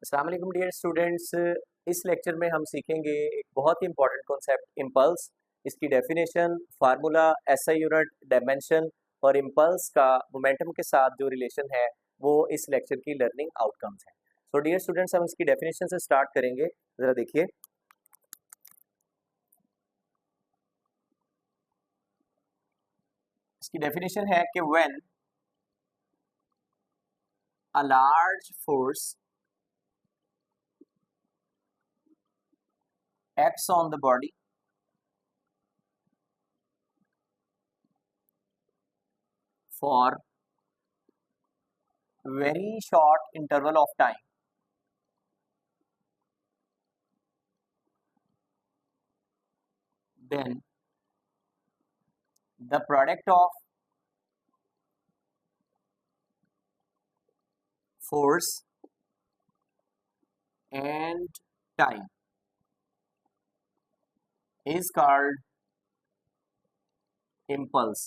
अस्सलाम वालेकुम dear students. इस लेक्चर में हम सीखेंगे एक बहुत ही इंपॉर्टेंट कॉन्सेप्ट इम्पल्स, इसकी definition, formula, SI unit, dimension और इम्पल्स का मोमेंटम के साथ जो रिलेशन है वो इस लेक्चर की लर्निंग आउटकम्स हैं। सो डियर स्टूडेंट्स, हम इसकी डेफिनेशन से स्टार्ट करेंगे। ज़रा देखिए, इसकी डेफिनेशन है कि when a large force acts on the body for very short interval of time, then the product of force and time is called impulse।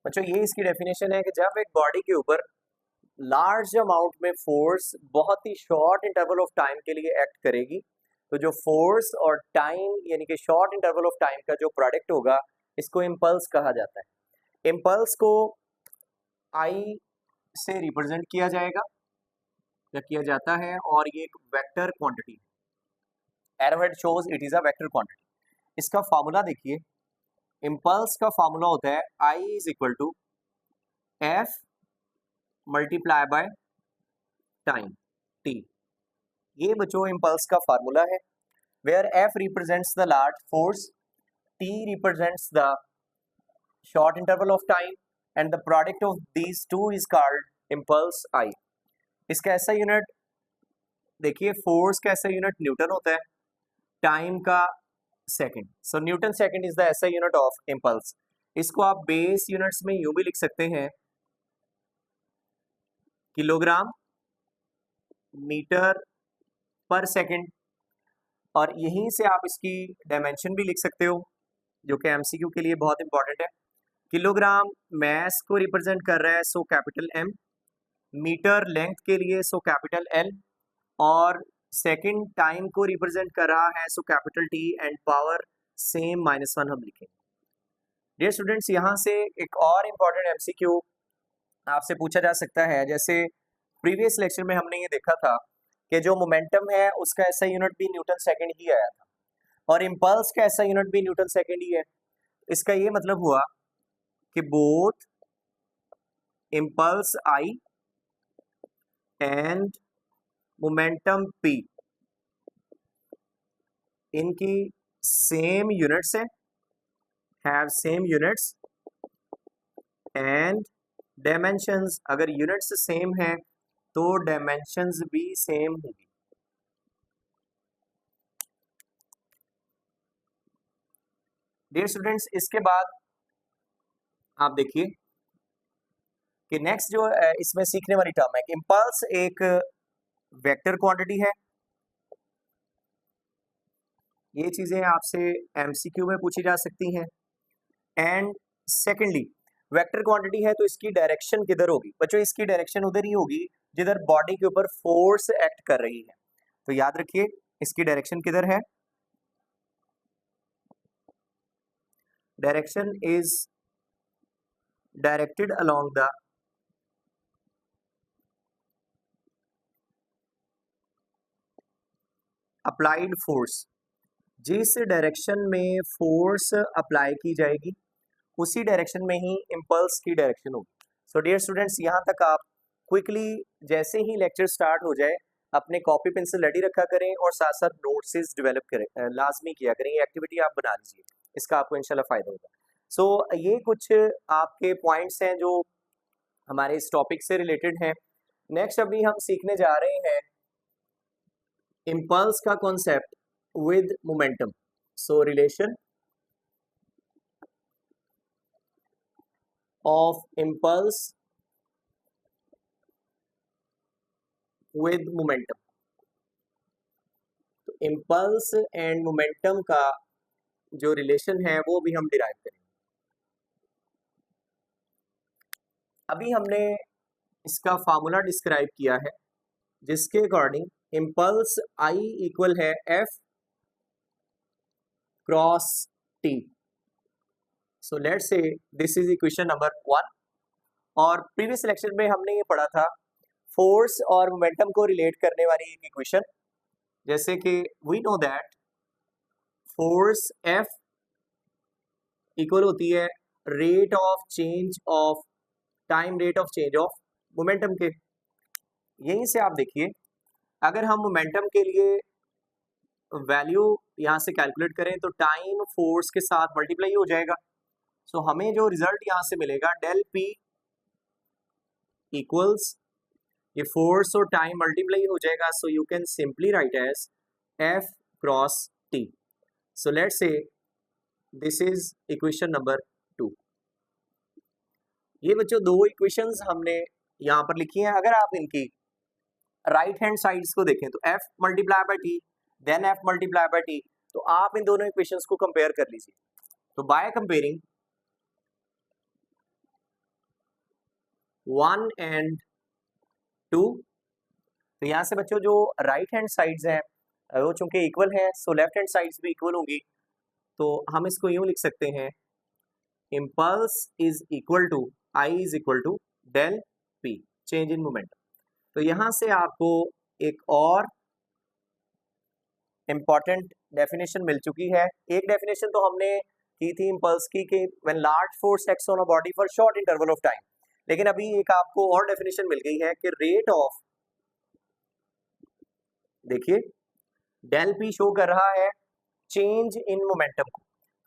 बच्चों, ये इसकी डेफिनेशन है कि जब एक बॉडी के ऊपर लार्ज अमाउंट में फोर्स बहुत ही शॉर्ट इंटरवल ऑफ टाइम के लिए एक्ट करेगी, तो जो फोर्स और टाइम यानी कि शॉर्ट इंटरवल ऑफ टाइम का जो प्रोडक्ट होगा, इसको इम्पल्स कहा जाता है। इम्पल्स को आई से रिप्रेजेंट किया जाएगा या किया जाता है, और ये एक वेक्टर क्वांटिटी है। Arrowhead shows it is a vector quantity. इसका फार्मूला देखिए, इम्पल्स का फार्मूला होता है I is equal to F multiply by time T. ये बच्चों इम्पल्स का फार्मूला है, where F represents the large force, T represents the short interval of time, and the product of these two is called impulse I. इसका ऐसा unit देखिए, force का ऐसा unit Newton होता है, टाइम का second. So Newton second is the ऐसा unit of impulse. इसको आप बेस यूनिट्स में यूं भी लिख सकते हैं, किलोग्राम मीटर पर सेकंड, और यहीं से आप इसकी डायमेंशन भी लिख सकते हो, जो कि एमसीक्यू के लिए बहुत इंपॉर्टेंट है। किलोग्राम मैस को रिप्रेजेंट कर रहा है, so capital M, metre length के लिए सो कैपिटल एल, और सेकंड टाइम को रिप्रेजेंट कर रहा है, so capital T, and power same -1 हम लिखेंगे। डियर स्टूडेंट्स, यहाँ से एक और इम्पॉर्टेंट एमसीक्यू आपसे पूछा जा सकता है। जैसे प्रीवियस लेक्चर में हमने ये देखा था कि जो मोमेंटम है उसका ऐसा यूनिट भी न्यूटन सेकंड ही आया था, और इम्पल्स का ऐसा यूनिट भी न्यूटन सेकंड ही है। इसका ये मतलब हुआ कि both impulse I and momentum P, इनकी सेम यूनिट्स है, have same units and dimensions. अगर यूनिट्स सेम है तो डायमेंशंस भी सेम होगी। डियर स्टूडेंट्स, इसके बाद आप देखिए कि नेक्स्ट जो इसमें सीखने वाली टर्म है कि इम्पल्स एक वेक्टर क्वांटिटी है। ये चीजें आपसे एमसीक्यू में पूछी जा सकती हैं। एंड सेकेंडली, वेक्टर क्वांटिटी है तो इसकी डायरेक्शन किधर होगी? बच्चों, इसकी डायरेक्शन उधर ही होगी जिधर बॉडी के ऊपर फोर्स एक्ट कर रही है। तो याद रखिए, इसकी डायरेक्शन किधर है? Direction is directed along the applied force. जिस डायरेक्शन में फोर्स अप्लाई की जाएगी उसी डायरेक्शन में ही इम्पल्स की डायरेक्शन होगी। सो डियर स्टूडेंट्स, यहाँ तक आप क्विकली जैसे ही लेक्चर स्टार्ट हो जाए अपने कॉपी पेंसिल रेडी रखा करें और साथ साथ नोट्स डेवलप करें, लाजमी किया करें। ये एक्टिविटी आप बना लीजिए, इसका आपको इंशाल्लाह फायदा होगा। सो ये कुछ आपके पॉइंट्स हैं जो हमारे इस टॉपिक से रिलेटेड हैं। नेक्स्ट अभी हम सीखने जा रहे हैं इम्पल्स का concept with momentum. So relation of impulse with momentum। तो impulse and momentum का जो रिलेशन है वो भी हम डिराइव करेंगे। अभी हमने इसका फार्मूला डिस्क्राइब किया है जिसके अकॉर्डिंग इम्पल्स आई इक्वल है F cross T. So let's say this is equation number 1। और प्रीवियस लेक्चर में हमने ये पढ़ा था फोर्स और मोमेंटम को रिलेट करने वाली एक इक्वेशन, जैसे कि we know that force F equal होती है rate of change of time rate of change of momentum के। यहीं से आप देखिए, अगर हम मोमेंटम के लिए वैल्यू यहाँ से कैलकुलेट करें तो टाइम फोर्स के साथ मल्टीप्लाई हो जाएगा। सो हमें जो रिजल्ट यहाँ से मिलेगा डेल पी इक्वल्स ये फोर्स और टाइम मल्टीप्लाई हो जाएगा। So you can simply write as F cross T. So let's say this is equation number 2। ये बच्चों दो इक्वेशंस हमने यहाँ पर लिखी हैं। अगर आप इनकी राइट हैंड साइड्स को देखें तो f multiply by T then f multiply by T, तो आप इन दोनों इक्वेशंस को कंपेयर कर लीजिए। तो बाय कंपेयरिंग 1 एंड 2, तो यहाँ से बच्चों जो राइट हैंड साइड्स हैं वो चूंकि इक्वल है, सो लेफ्ट हैंड साइड्स भी इक्वल होंगी। तो हम इसको यूं लिख सकते हैं impulse is equal to I is equal to del P change in momentum. तो यहाँ से आपको एक और इम्पॉर्टेंट डेफिनेशन मिल चुकी है। एक डेफिनेशन तो हमने की थी इम्पल्स की कि when large force acts on a body for short interval of time, लेकिन अभी एक आपको और डेफिनेशन मिल गई है कि रेट ऑफ, देखिए डेल पी शो कर रहा है चेंज इन मोमेंटम को।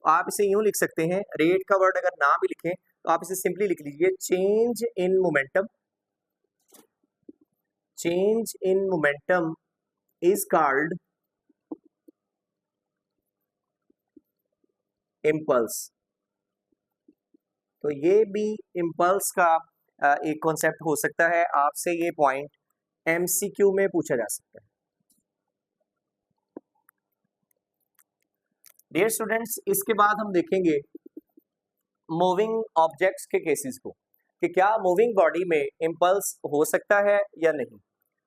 तो आप इसे यूं लिख सकते हैं, रेट का वर्ड अगर ना भी लिखें तो आप इसे सिंपली लिख लीजिए change in momentum. Change in momentum is called impulse. तो ये भी इम्पल्स का एक कॉन्सेप्ट हो सकता है। आपसे ये पॉइंट एमसीक्यू में पूछा जा सकता है। डियर स्टूडेंट्स, इसके बाद हम देखेंगे मूविंग ऑब्जेक्ट्स के केसेस को कि क्या मूविंग बॉडी में इम्पल्स हो सकता है या नहीं।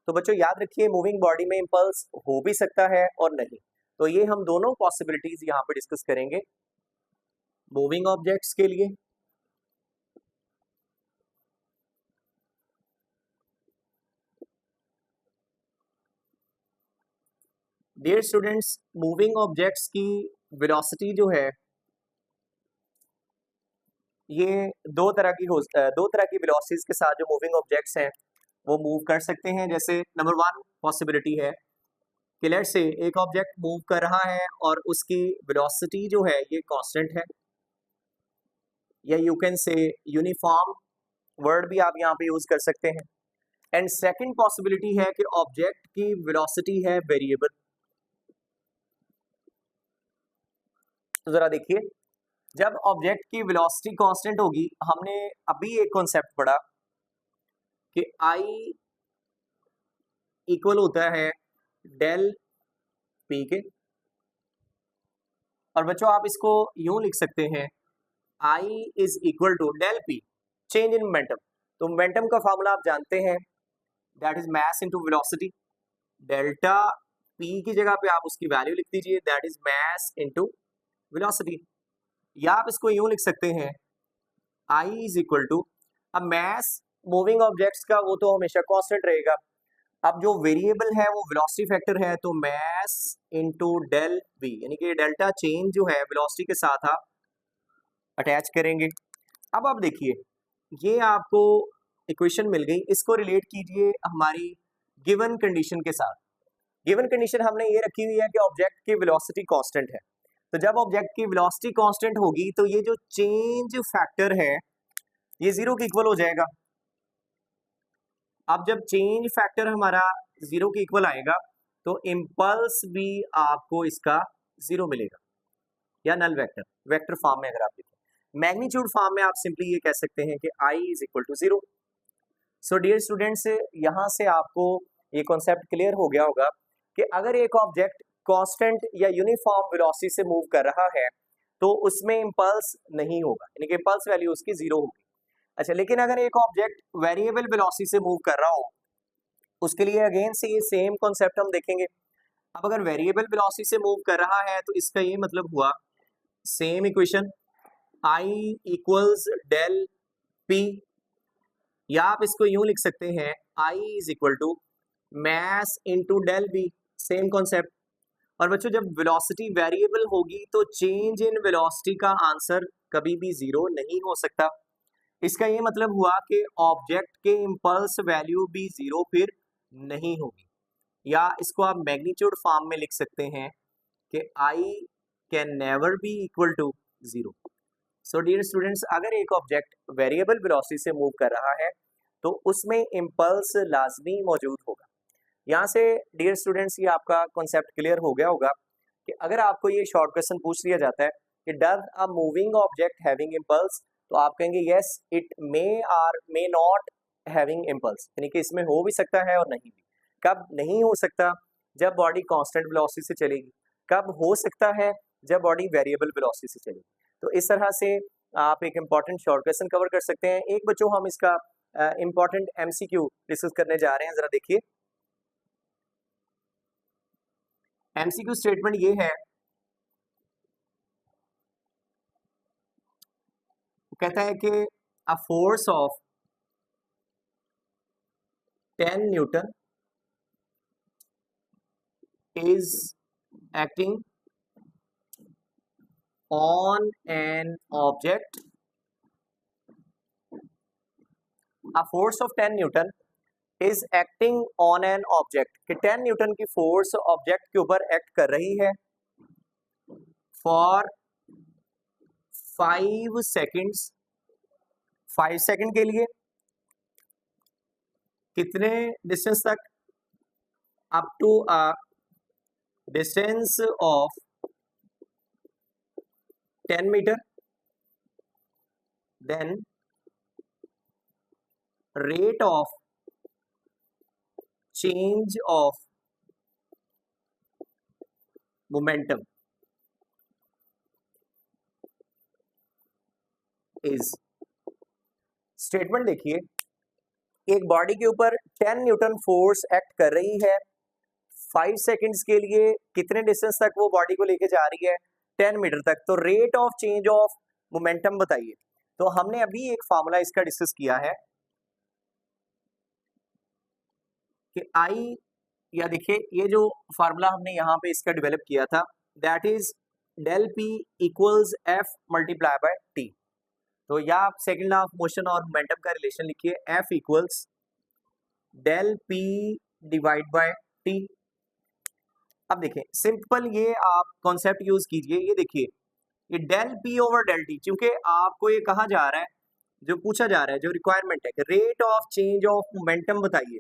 तो बच्चों याद रखिए, मूविंग बॉडी में इम्पल्स हो भी सकता है और नहीं। तो ये हम दोनों पॉसिबिलिटीज यहाँ पे डिस्कस करेंगे मूविंग ऑब्जेक्ट्स के लिए। डियर स्टूडेंट्स, मूविंग ऑब्जेक्ट्स की वेलोसिटी जो है ये दो तरह की वेलोसिटीज के साथ जो मूविंग ऑब्जेक्ट्स हैं वो मूव कर सकते हैं। जैसे नंबर 1 पॉसिबिलिटी है कि लेट्स से एक ऑब्जेक्ट मूव कर रहा है और उसकी वेलोसिटी जो है ये कांस्टेंट है, या you can say uniform word भी आप यहाँ पे यूज कर सकते हैं। एंड सेकंड पॉसिबिलिटी है कि ऑब्जेक्ट की वेलोसिटी है वेरिएबल। तो जरा देखिए, जब ऑब्जेक्ट की वेलोसिटी कांस्टेंट होगी, हमने अभी एक कॉन्सेप्ट पढ़ा कि आई इक्वल होता है डेल पी के। और बच्चों आप इसको यूं लिख सकते हैं I is equal to del P change in momentum. तो मोमेंटम का फॉर्मूला आप जानते हैं, that is mass into velocity. Delta P की जगह पे आप उसकी वैल्यू लिख दीजिए, that is mass into velocity. या आप इसको यूं लिख सकते हैं आई इज इक्वल टू, अब मास मूविंग ऑब्जेक्ट्स का वो तो हमेशा कांस्टेंट रहेगा। अब जो वेरिएबल है वो वेलोसिटी फैक्टर है, तो मास इनटू डेल वी, यानी कि डेल्टा चेंज जो है वेलोसिटी के साथ आप अटैच करेंगे। अब आप देखिए, ये आपको इक्वेशन मिल गई, इसको रिलेट कीजिए हमारी गिवन कंडीशन के साथ। गिवन कंडीशन हमने ये रखी हुई है कि ऑब्जेक्ट की वेलोसिटी कांस्टेंट है। तो जब ऑब्जेक्ट की वेलोसिटी कांस्टेंट होगी तो ये जो चेंज फैक्टर है ये 0 के इक्वल हो जाएगा। अब जब चेंज फैक्टर हमारा 0 के इक्वल आएगा तो इम्पल्स भी आपको इसका 0 मिलेगा, या नल वेक्टर, वेक्टर फॉर्म में अगर आप लिखें। मैग्नीट्यूड फॉर्म में आप सिंपली ये कह सकते हैं कि i is equal to 0। So dear students, यहाँ से आपको ये कॉन्सेप्ट क्लियर हो गया होगा कि अगर एक ऑब्जेक्ट कांस्टेंट या यूनिफॉर्म वेलोसिटी से मूव कर रहा है तो उसमें इम्पल्स नहीं होगा, यानी कि इम्पल्स वैल्यू उसकी 0 होगी। अच्छा, लेकिन अगर एक ऑब्जेक्ट वेरिएबल वेलोसिटी से मूव कर रहा हो, उसके लिए अगेन से ये सेम कॉन्सेप्ट हम देखेंगे। अब अगर वेरिएबल वेलोसिटी से मूव कर रहा है तो इसका ये मतलब हुआ same equation I equals del P, या आप इसको यूं लिख सकते हैं I is equal to mass into del V, same concept. और बच्चों जब वेलोसिटी वेरिएबल होगी तो चेंज इन वेलोसिटी का आंसर कभी भी जीरो नहीं हो सकता। इसका ये मतलब हुआ कि ऑब्जेक्ट के इम्पल्स वैल्यू भी जीरो फिर नहीं होगी, या इसको आप मैग्नीट्यूड फॉर्म में लिख सकते हैं कि I can never be equal to zero. So dear students, अगर एक ऑब्जेक्ट वेरिएबल वेलोसिटी से मूव कर रहा है तो उसमें इम्पल्स लाजमी मौजूद होगा। यहाँ से डियर स्टूडेंट्स ये आपका कॉन्सेप्ट क्लियर हो गया होगा कि अगर आपको ये शॉर्ट क्वेश्चन पूछ लिया जाता है कि does a moving object having impulse, तो आप कहेंगे yes it may or may not having impulse, यानी कि इसमें हो भी सकता है और नहीं भी। कब नहीं हो सकता? जब बॉडी कांस्टेंट वेलोसिटी से चलेगी। कब हो सकता है? जब बॉडी वेरिएबल वेलोसिटी से चलेगी। तो इस तरह से आप एक इम्पॉर्टेंट शॉर्ट क्वेश्चन कवर कर सकते हैं। एक बच्चों हम इसका इम्पॉर्टेंट MCQ डिस्कस करने जा रहे हैं, जरा देखिए। MCQ स्टेटमेंट ये है, कहता है कि a force of 10 Newton is acting on an object, a force of 10 Newton is acting on an object, कि 10 न्यूटन की फोर्स ऑब्जेक्ट के ऊपर एक्ट कर रही है फॉर 5 सेकेंड्स। 5 सेकेंड के लिए कितने डिस्टेंस तक? Up to a distance of 10 metre. Then rate of change of momentum is. Statement देखिए, एक बॉडी के ऊपर 10 न्यूटन फोर्स एक्ट कर रही है 5 सेकेंड्स के लिए, कितने डिस्टेंस तक वो बॉडी को लेके जा रही है? 10 मीटर तक। तो rate of change of momentum बताइए। तो हमने अभी एक फार्मूला इसका डिस्कस किया है कि I, या देखिए ये जो फार्मूला हमने यहाँ पे इसका डेवलप किया था, that is del P equals F multiply by T। तो या आप सेकेंड लॉ ऑफ मोशन और मोमेंटम का रिलेशन लिखिए, F equals del P divide by T। अब देखिए सिंपल ये आप कॉन्सेप्ट यूज कीजिए। ये देखिए ये del P over del T, क्योंकि आपको ये कहा जा रहा है, जो पूछा जा रहा है, जो रिक्वायरमेंट है कि rate of change of momentum बताइए।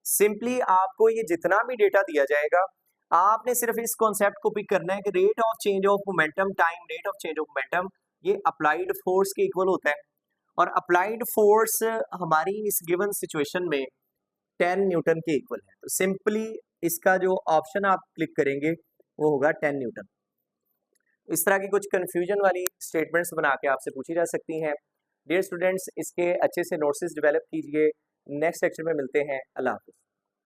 सिंपली आपको ये जितना भी डेटा दिया जाएगा, आपने सिर्फ इस कॉन्सेप्ट को पिक करना है कि rate of change of momentum time rate of change of momentum, ये अप्लाइड फोर्स के इक्वल होता है। और अप्लाइड फोर्स हमारी इस गिवन सिचुएशन में 10 न्यूटन के इक्वल है। तो सिंपली इसका जो ऑप्शन आप क्लिक करेंगे वो होगा 10 न्यूटन। इस तरह की कुछ कंफ्यूजन वाली स्टेटमेंट्स बना के आपसे पूछी जा सकती हैं। डियर स्टूडेंट्स, इसके अच्छे से नोट्स डेवलप कीजिए। नेक्स्ट लेक्चर में मिलते हैं। अल्लाह हाफिज़।